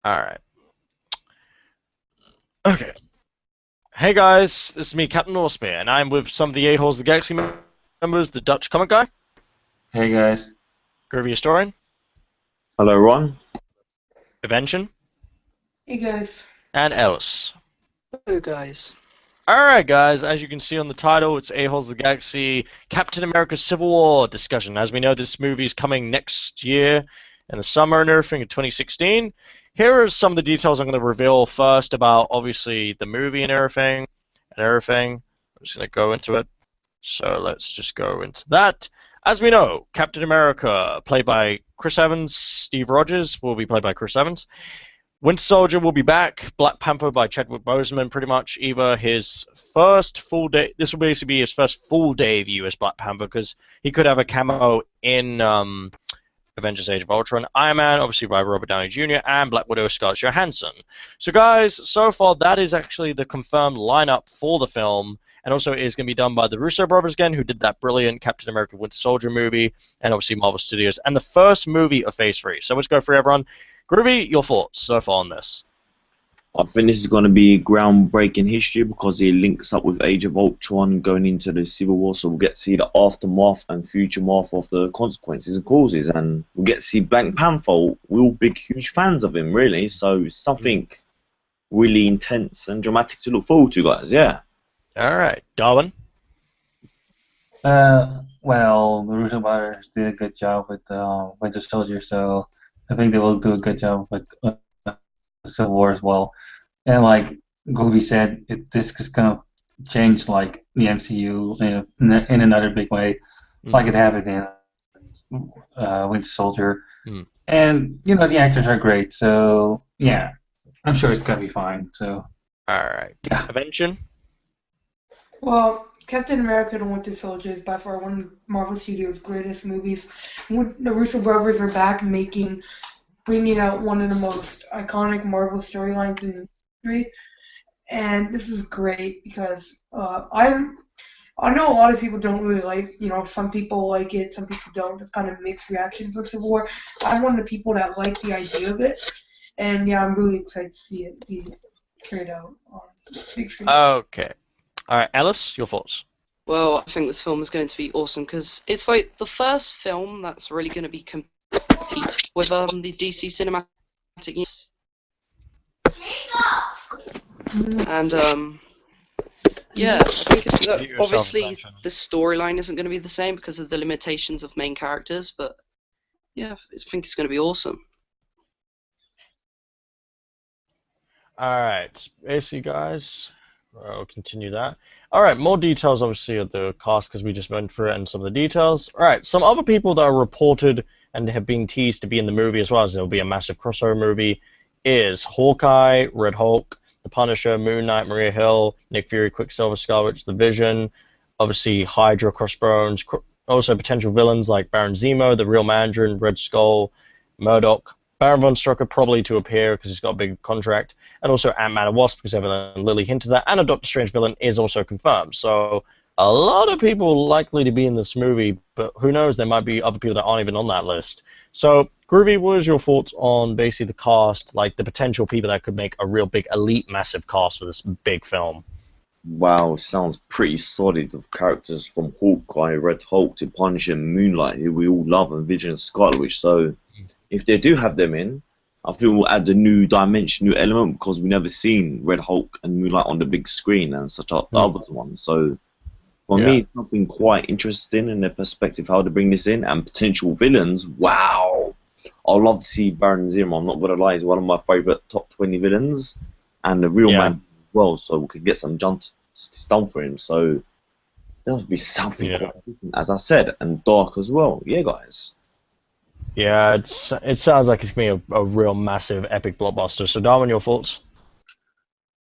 Alright. Okay. Hey guys, this is me, Captain Norsepear, and I'm with some of the Aholes of the Galaxy members, the Dutch comic guy, Hey guys. Groovy Historian, Hello, Ron. Invention, Hey guys. and Ellis. Hello, guys. Alright guys, as you can see on the title, it's Aholes of the Galaxy Captain America Civil War discussion. As we know, this movie is coming next year in the summer and everything in 2016. Here are some of the details I'm going to reveal first about, obviously, the movie and everything. I'm just going to go into it. So let's just go into that. As we know, Captain America, played by Chris Evans, Steve Rogers will be played by Chris Evans. Winter Soldier will be back. Black Panther by Chadwick Boseman, pretty much either his first full day. This will basically be his first full debut as Black Panther because he could have a cameo in Avengers: Age of Ultron, Iron Man, obviously by Robert Downey Jr., and Black Widow Scarlett Johansson. So guys, so far that is actually the confirmed lineup for the film, and also it is going to be done by the Russo brothers again, who did that brilliant Captain America Winter Soldier movie, and obviously Marvel Studios, and the first movie of Phase 3. So let's go through everyone. Groovy, your thoughts so far on this? I think this is going to be groundbreaking history because it links up with Age of Ultron going into the Civil War, so we'll get to see the aftermath and future math of the consequences and causes, and we'll get to see Black Panther. We're all big, huge fans of him, really, so it's something really intense and dramatic to look forward to, guys, yeah. Alright, Darwin? Well, the Russo brothers did a good job with Winter Soldier, so I think they will do a good job with Civil War as well. And like Goofy said, this is gonna change like the MCU in another big way, like it happened in Winter Soldier. And you know the actors are great, so yeah, I'm sure it's gonna be fine. So Alright. Yeah. Invention? Well, Captain America and Winter Soldier is by far one of Marvel Studios' greatest movies. When the Russo brothers are back bringing out one of the most iconic Marvel storylines in history, and this is great because I know a lot of people don't really like, some people like it, some people don't. It's kind of mixed reactions with Civil War. I'm one of the people that like the idea of it, and yeah, I'm really excited to see it be carried out on big screen. Okay. Alright, Alice, your thoughts? Well, I think this film is going to be awesome because it's like the first film that's really going to be compete with the DC cinematic universe. And yeah, I think it's obviously the storyline isn't going to be the same because of the limitations of main characters, but yeah, I think it's going to be awesome. Alright, basically, guys, I'll continue that. Alright, more details, obviously, of the cast, because we just went through it and some of the details. Alright, some other people that are reported and have been teased to be in the movie as well, as there'll be a massive crossover movie, is Hawkeye, Red Hulk, The Punisher, Moon Knight, Maria Hill, Nick Fury, Quicksilver, Scarlet Witch, The Vision, obviously Hydra, Crossbones, also potential villains like Baron Zemo, the Real Mandarin, Red Skull, Murdoch, Baron Von Strucker probably to appear because he's got a big contract, and also Ant-Man and Wasp because Evan and Lily hinted that, and a Doctor Strange villain is also confirmed. So a lot of people likely to be in this movie, but who knows, there might be other people that aren't even on that list. So, Groovy, what is your thoughts on basically the cast, like the potential people that could make a real big, elite, massive cast for this big film? Wow, sounds pretty solid of characters from Hawkeye, Red Hulk to Punisher, Moonlight, who we all love, and Vision and Scarlet Witch, so if they do have them in, I feel we'll add a new dimension, new element, because we've never seen Red Hulk and Moonlight on the big screen and such as the other ones. So for me, it's something quite interesting in the perspective how to bring this in, and potential villains. Wow, I'd love to see Baron Zemo. I'm not gonna lie, he's one of my favorite top 20 villains, and the Real Man as well. So we could get some justice done for him. So there must be something quite different, as I said, and dark as well. Yeah, guys. Yeah, it sounds like it's going to be a real massive, epic blockbuster. So, Darwin, your thoughts?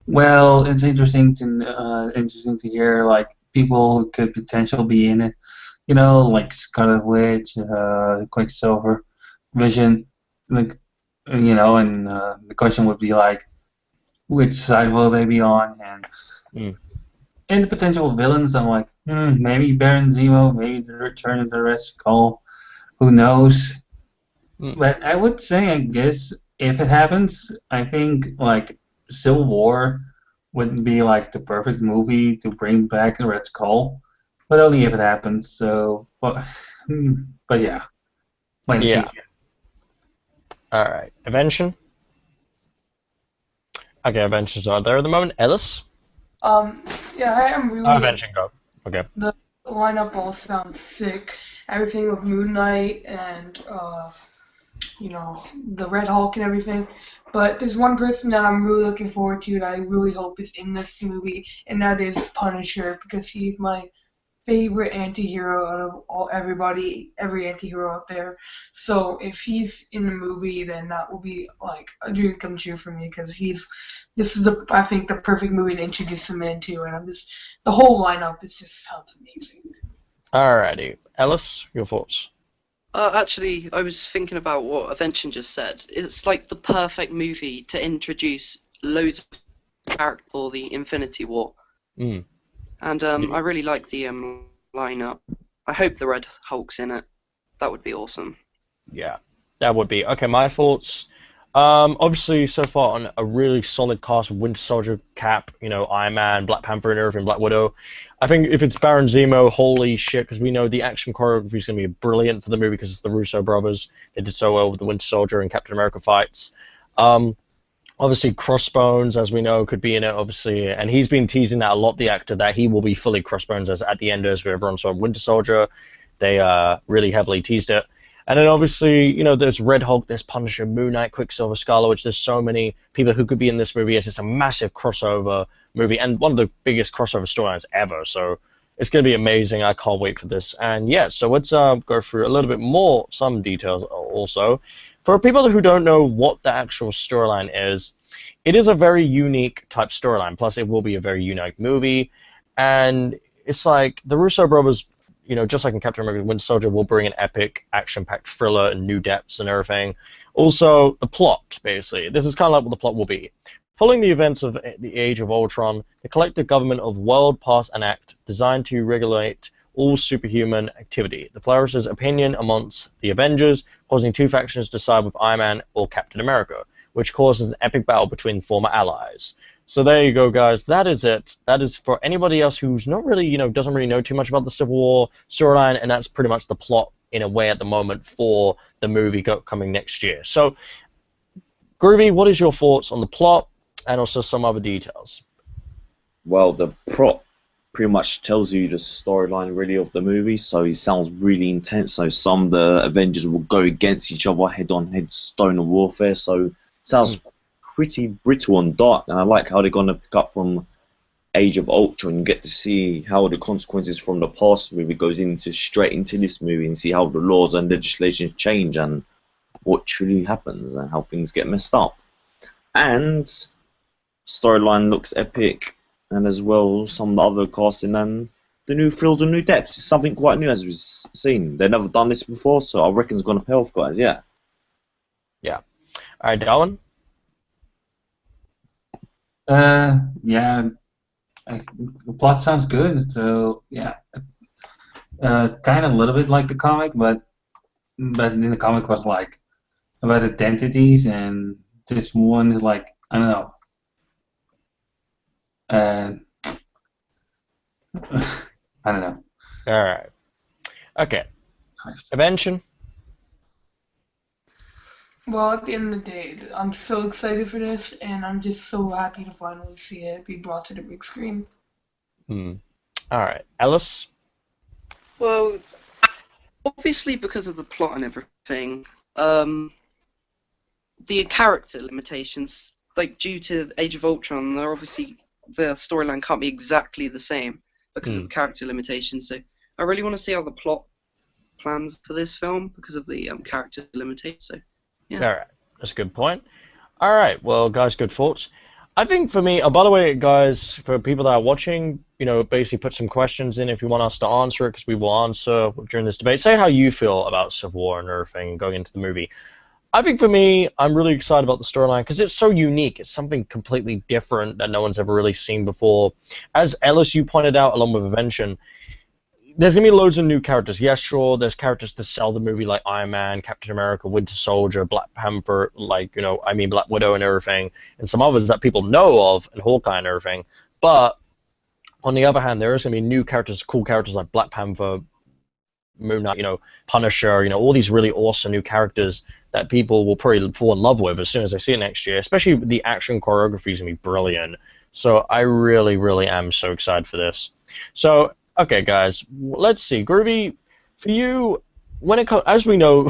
well, it's interesting to hear like people who could potentially be in it. You know, like Scarlet Witch, Quicksilver, Vision, like and the question would be like, which side will they be on, and the potential villains. I'm like, maybe Baron Zemo, maybe the Return of the Red Skull, who knows? But I would say, I guess, if it happens, I think like Civil War would be like the perfect movie to bring back the Red Skull, but only if it happens. So, but yeah, wait and see. Yeah. All right. Invention. Okay, Invention's not there at the moment. Ellis. Yeah, I am Oh, really. Invention, go. Okay. The lineup all sounds sick. Everything with Moon Knight and the Red Hulk and everything. But there's one person that I'm really looking forward to that I really hope is in this movie, and that is Punisher, because he's my favorite anti-hero out of every anti-hero out there. So if he's in the movie, then that will be like a dream come true for me, because this is I think the perfect movie to introduce him into, and the whole lineup just sounds amazing. Alrighty. Ellis, your thoughts? Actually, I was thinking about what Avention just said. It's like the perfect movie to introduce loads of characters for the Infinity War. Mm. And I really like the lineup. I hope the Red Hulk's in it. That would be awesome. Yeah, that would be. Okay, my thoughts. Obviously, so far on a really solid cast of Winter Soldier, Cap, Iron Man, Black Panther, and everything, Black Widow. I think if it's Baron Zemo, holy shit, because we know the action choreography is going to be brilliant for the movie because it's the Russo brothers. They did so well with the Winter Soldier and Captain America fights. Obviously, Crossbones, as we know, could be in it, obviously, and he's been teasing that a lot, the actor, that he will be fully Crossbones as at the end, as everyone saw Winter Soldier. They really heavily teased it. And then obviously, there's Red Hulk, there's Punisher, Moon Knight, Quicksilver, Scarlet Witch. There's so many people who could be in this movie. It's a massive crossover movie and one of the biggest crossover storylines ever. So it's going to be amazing. I can't wait for this. And yeah, so let's go through a little bit more, some details also. For people who don't know what the actual storyline is, it is a very unique type storyline. Plus, it will be a very unique movie. And it's like the Russo brothers, just like in Captain America Winter Soldier, will bring an epic, action-packed thriller and new depths and everything. Also, the plot, basically. This is kind of like what the plot will be. Following the events of the Age of Ultron, the collective government of world pass an act designed to regulate all superhuman activity. The pluralist opinion amongst the Avengers, causing two factions to side with Iron Man or Captain America, which causes an epic battle between former allies. So there you go, guys. That is it. That is for anybody else who's not really, doesn't really know too much about the Civil War storyline, and that's pretty much the plot in a way at the moment for the movie coming next year. So, Groovy, what is your thoughts on the plot and also some other details? Well, the plot pretty much tells you the storyline really of the movie, so it sounds really intense. So some of the Avengers will go against each other head-on-head, stone of warfare. So it sounds pretty brittle and dark, and I like how they're going to pick up from Age of Ultron and get to see how the consequences from the past movie goes straight into this movie and see how the laws and legislations change and what truly happens and how things get messed up. And storyline looks epic, and as well some of the other casting and the new thrills and new depths. Something quite new as we've seen. They've never done this before, so I reckon it's going to pay off, guys. Yeah. Yeah. All right, Darwin? Yeah, the plot sounds good. So yeah, kind of a little bit like the comic, but in the comic was like about identities, and this one is like I don't know. I don't know. All right. Okay. Invention? Well, at the end of the day, I'm so excited for this, and I'm just so happy to finally see it be brought to the big screen. All right. Ellis? Well, obviously because of the plot and everything, the character limitations, like due to Age of Ultron, they're obviously the storyline can't be exactly the same because of the character limitations. So I really want to see how the plot plans for this film because of the character limitations. So yeah. All right. That's a good point. All right. Well, guys, good thoughts. I think for me, by the way, guys, for people that are watching, basically put some questions in if you want us to answer it, because we will answer during this debate. Say how you feel about Civil War and everything going into the movie. I think for me, I'm really excited about the storyline because it's so unique. It's something completely different that no one's ever really seen before. As Ellis, you pointed out, along with Invention, there's gonna be loads of new characters. Yes, sure. There's characters to sell the movie like Iron Man, Captain America, Winter Soldier, Black Panther, like Black Widow and everything, and some others that people know of, and Hawkeye and everything. But on the other hand, there is gonna be new characters, cool characters like Black Panther, Moon Knight, Punisher, all these really awesome new characters that people will probably fall in love with as soon as they see it next year. Especially the action choreography is gonna be brilliant. So I really, really am so excited for this. So, okay, guys, let's see. Groovy, for you, when it comes, as we know,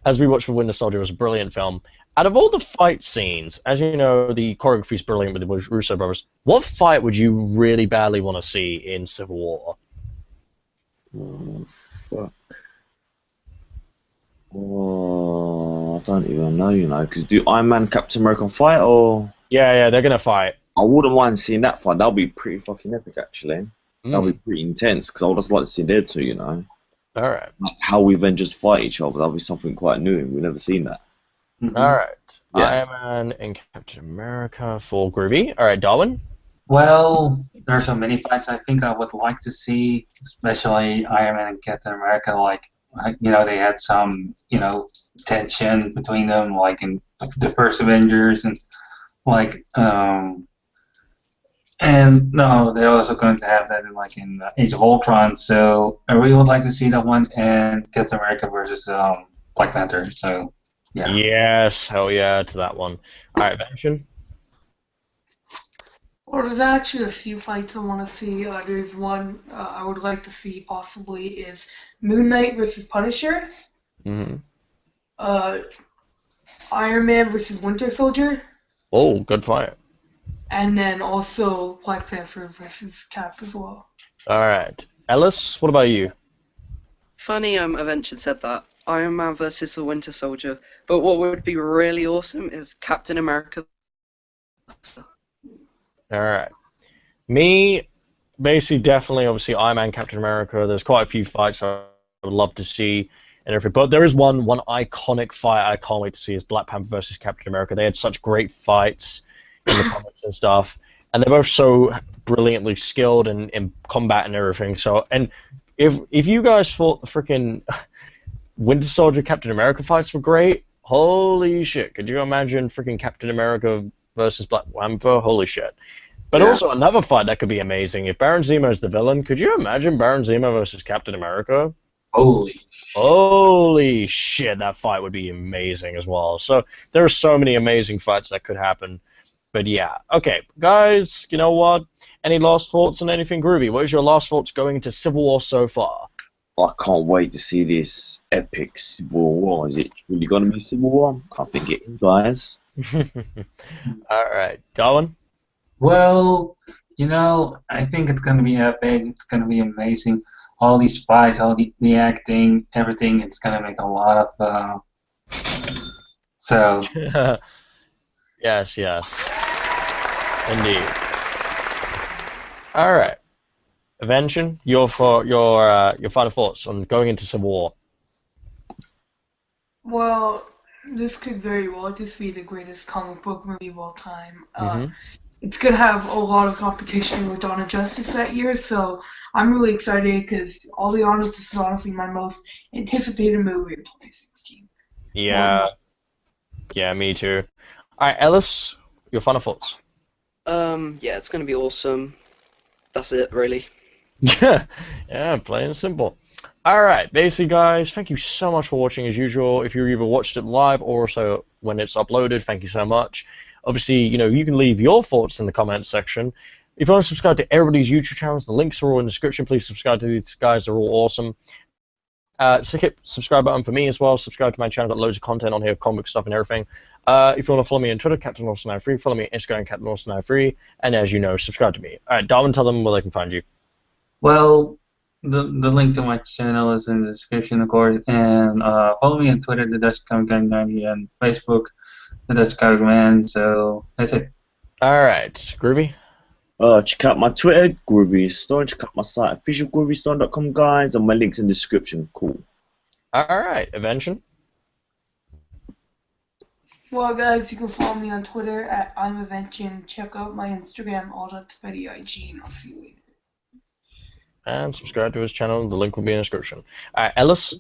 as we watched for Winter Soldier, it was a brilliant film. Out of all the fight scenes, as you know, the choreography is brilliant with the Russo brothers. What fight would you really badly want to see in Civil War? Oh, fuck. Oh, I don't even know, because do Iron Man, Captain America fight, or? Yeah, they're gonna fight. I wouldn't mind seeing that fight. That'll be pretty fucking epic, actually. That'll be pretty intense, because I would just like to see their two, Alright. Like how Avengers fight each other. That'll be something quite new. We've never seen that. Alright. Yeah. Iron Man and Captain America for Groovy. Alright, Darwin? Well, there are so many fights I think I would like to see, especially Iron Man and Captain America. Like, they had some, tension between them, like in the first Avengers, and like, and no, they're also going to have that in Age of Ultron. So I really would like to see that one, and Captain America versus Black Panther. So yeah. Yes, hell yeah to that one. Alright, Vention? Well, there's actually a few fights I want to see. There's one I would like to see possibly is Moon Knight versus Punisher. Mm-hmm. Iron Man versus Winter Soldier. Oh, good fight. And then also Black Panther versus Cap as well. Alright. Ellis, what about you? Funny Avengers said that. Iron Man versus the Winter Soldier. But what would be really awesome is Captain America. Alright. Me, basically, definitely, obviously, Iron Man, Captain America. There's quite a few fights I would love to see and everything. But there is one iconic fight I can't wait to see is Black Panther versus Captain America. They had such great fights in the comics and stuff. And they're both so brilliantly skilled in combat and everything. So, and if you guys thought the freaking Winter Soldier Captain America fights were great, holy shit. Could you imagine freaking Captain America versus Black Panther? Holy shit. But also another fight that could be amazing. If Baron Zemo is the villain, could you imagine Baron Zemo versus Captain America? Holy shit, that fight would be amazing as well. So there are so many amazing fights that could happen. But yeah, okay, guys, you know what? Any last thoughts on anything, Groovy? What is your last thoughts going into Civil War so far? I can't wait to see this epic Civil War. Is it really going to be Civil War? I think it is, guys. Alright, Darwin? Well, I think it's going to be epic. It's going to be amazing. All these fights, all the acting, everything, it's going to make a lot of... So... Yes. Indeed. Alright. Avention, your final thoughts on going into Civil War. Well, this could very well just be the greatest comic book movie of all time. It's going to have a lot of competition with Dawn of Justice that year, so I'm really excited because, I'll be honest, this is honestly my most anticipated movie of 2016. Yeah, me too. Alright, Ellis, your final thoughts. Yeah, it's going to be awesome. That's it, really. Yeah, plain and simple. Alright, basically, guys, thank you so much for watching as usual. If you either watched it live or also when it's uploaded, thank you so much. Obviously, you can leave your thoughts in the comments section. If you want to subscribe to everybody's YouTube channels, the links are all in the description. Please subscribe to these guys. They're all awesome. So hit subscribe button for me as well. Subscribe to my channel. Got loads of content on here, comic stuff and everything. If you want to follow me on Twitter, Captain Austin93. Follow me on Instagram, Captain Austin93. And as you know, subscribe to me. Alright, Darwin, tell them where they can find you. Well, the link to my channel is in the description, of course. And follow me on Twitter, the Dutch Comic Guy 90, and Facebook, the Dutch Comic Man. So that's it. Alright, Groovy? Check out my Twitter, Groovy Historian. Check out my site, officialgroovyhistorian.com, guys, and my links in the description. Cool. Alright, Avention? Well, guys, you can follow me on Twitter at I'mAvention. Check out my Instagram, all that's IG, and I'll see you later. and subscribe to his channel. The link will be in the description. Alright, Ellis?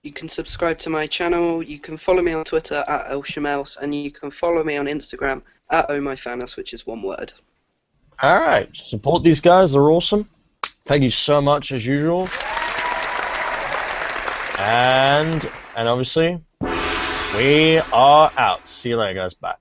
You can subscribe to my channel, you can follow me on Twitter at Elshamouse, and you can follow me on Instagram at ohmyfanas, which is one word. Alright, support these guys, they're awesome. Thank you so much as usual. And obviously, we are out. See you later, guys. Bye.